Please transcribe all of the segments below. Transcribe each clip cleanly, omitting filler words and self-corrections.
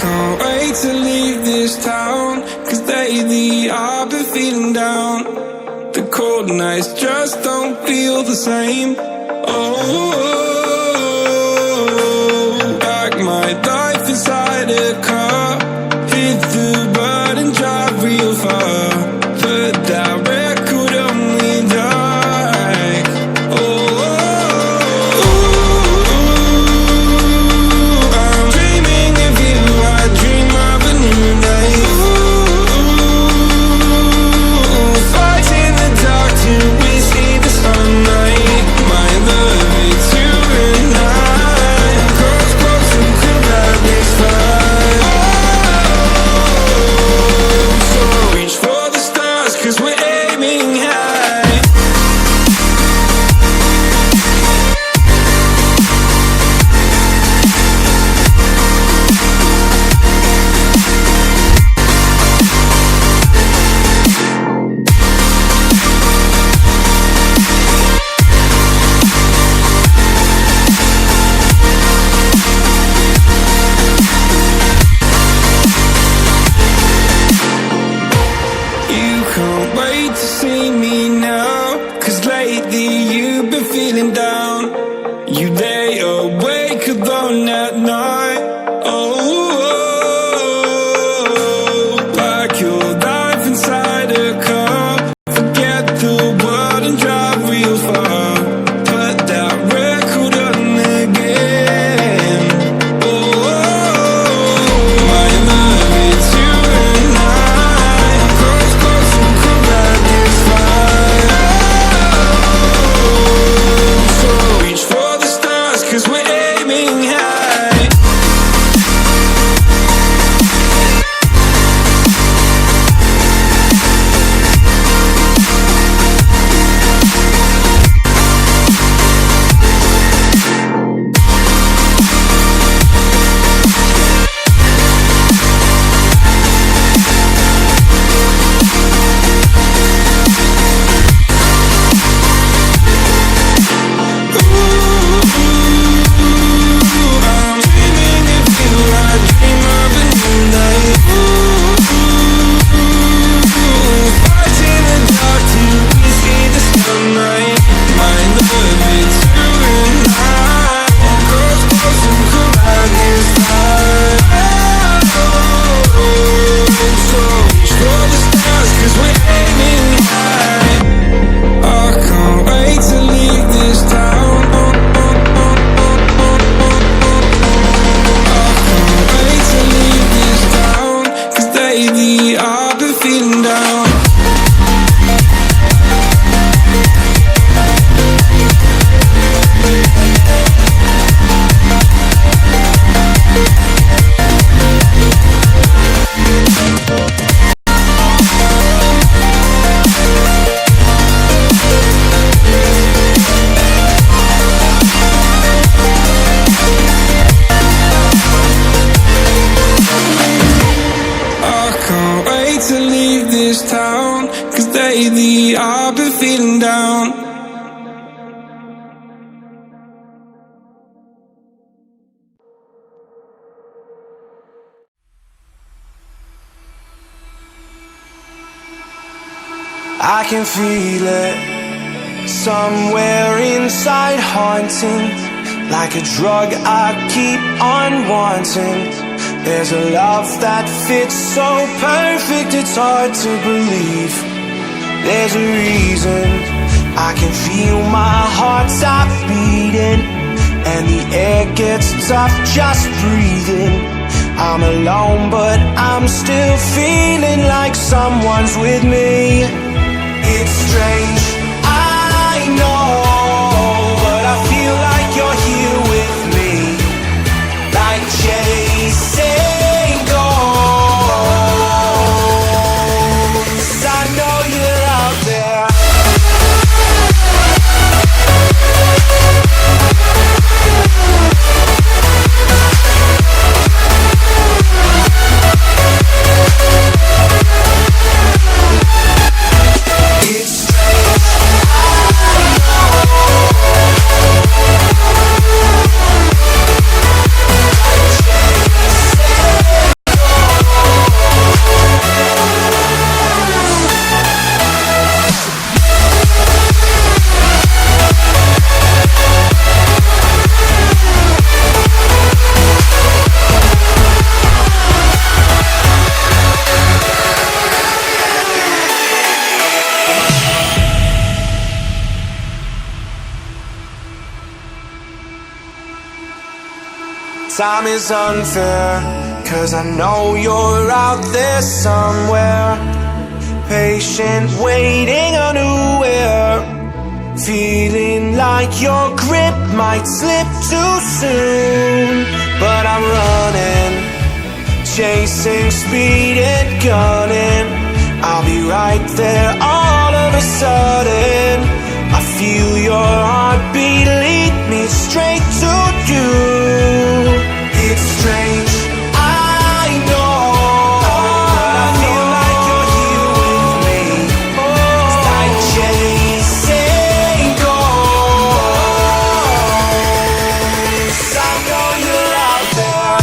can't wait to leave this town, 'cause lately I've been feeling down. The cold nights just don't feel the same. Oh, like my life inside a car, hit the button, drive real far, but that record on me like, oh, I'm dreaming of you, I dream of a new day. Fight in the dark till we see the sunlight. My love, it's you and I. Cross close and could have this fight. So reach for the stars, 'cause we're aiming high. You can't wait to see me now, 'cause lately you've been feeling down. You lay awake alone at night. Oh, like your life inside a car. Forget the world and drive real far. Put that record on again. Oh, my love, it's you and I. Cross close and could have this fight. So reach for the stars, 'cause we're aiming high. I'm dreaming of you, I dream of a new day. Fight in the dark till we see the sunlight. My love, it's you and I. Cross close and collide this time. So reach for the stars, 'cause we're aiming high. I can't wait to leave this town. I can't wait to leave this town, 'cause lately I've been feeling down. I can't wait to leave this town, 'cause lately I've been feeling down. I can feel it somewhere inside, haunting, like a drug I keep on wanting. There's a love that fits so perfect, it's hard to believe. There's a reason I can feel my heart stop beating, and the air gets tough just breathing. I'm alone, but I'm still feeling like someone's with me. It's strange, I know, but I feel like you're here with me, like chasing ghosts. I know you're out there. It's strange. time is unfair, 'cause I know you're out there somewhere, patient, waiting unaware, feeling like your grip might slip too soon. But I'm running, chasing speed and gunning. I'll be right there all of a sudden. I feel your heartbeat lead me straight to you. It's strange, I know, but I feel like you're here with me. It's like chasing ghosts. I know you're out there.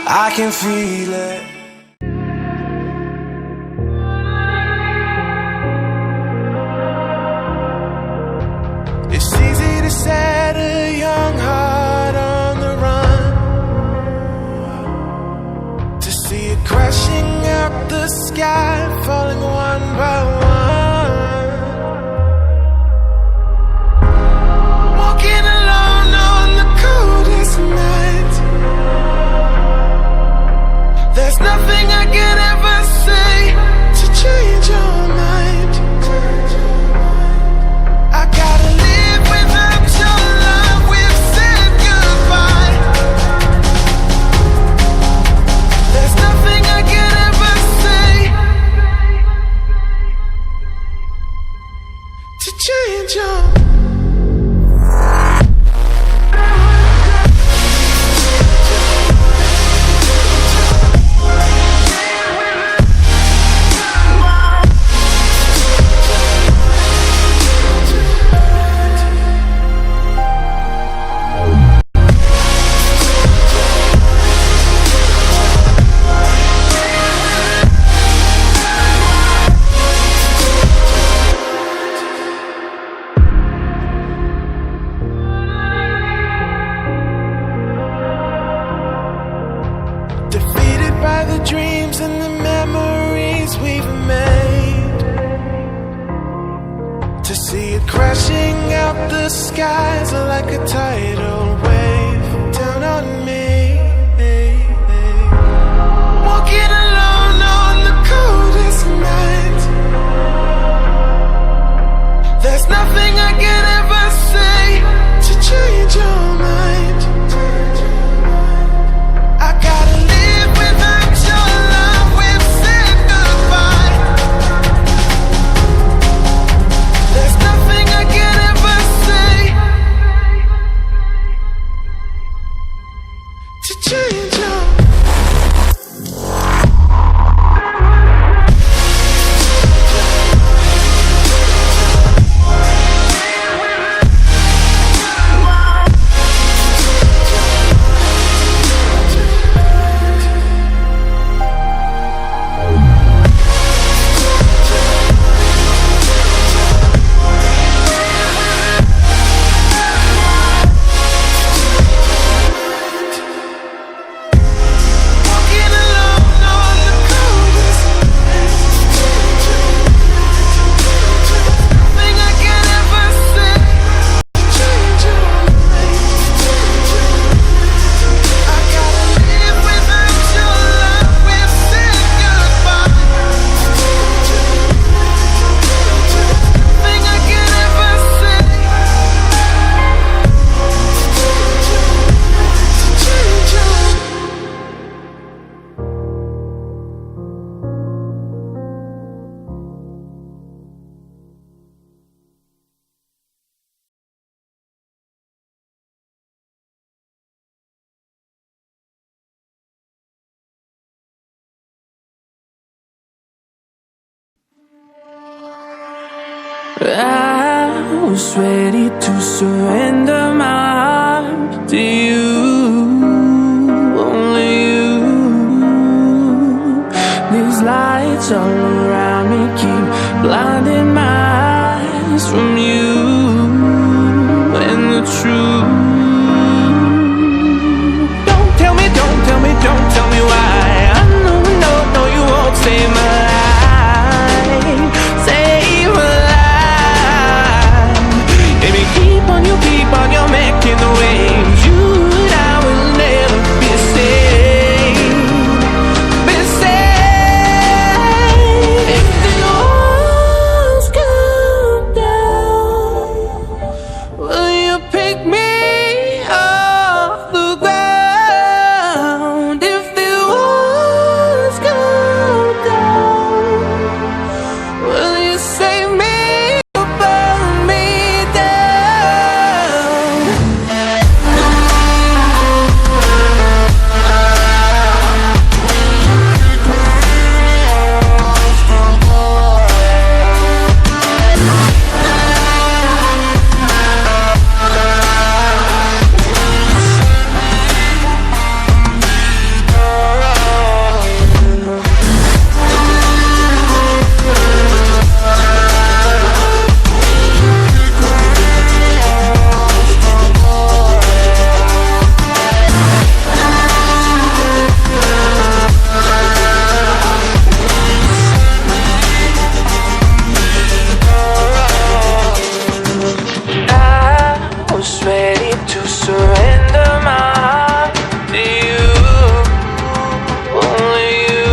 I can feel it. It's easy to set a young heart on the run, to see it crashing out the sky, falling one by one. Walking alone on the coldest night. There's nothing I can ever say to change your mind. I gotta live without your love. We've said goodbye. There's nothing I can ever say to change your mind. Dreams and the memories we've made, to see it crashing out the skies like a tidal wave down on me. Walking alone on the coldest night. There's nothing I can ever say to change your mind. I gotta live without your love. We've said goodbye. There's nothing I can ever say I was ready to surrender my heart to you, only you. These lights all around me keep blinding my eyes from you and the truth. Don't tell me, don't tell me, don't tell me why. I know, no, you won't save my life, save my life. Baby, keep on your making the waves. You and I will never be safe, be safe. If the walls come down, will you pick me off the ground? If the walls come down, will you save me or burn me down? I was ready to surrender my heart to you, only you.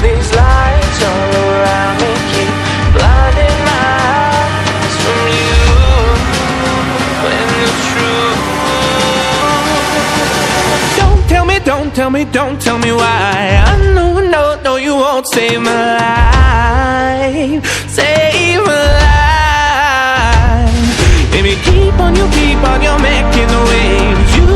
These lights all around me keep blinding my eyes from you and the truth. Don't tell me, don't tell me, don't tell me why. I know, no, you won't save my life, save my life. Baby, keep on your making the waves. You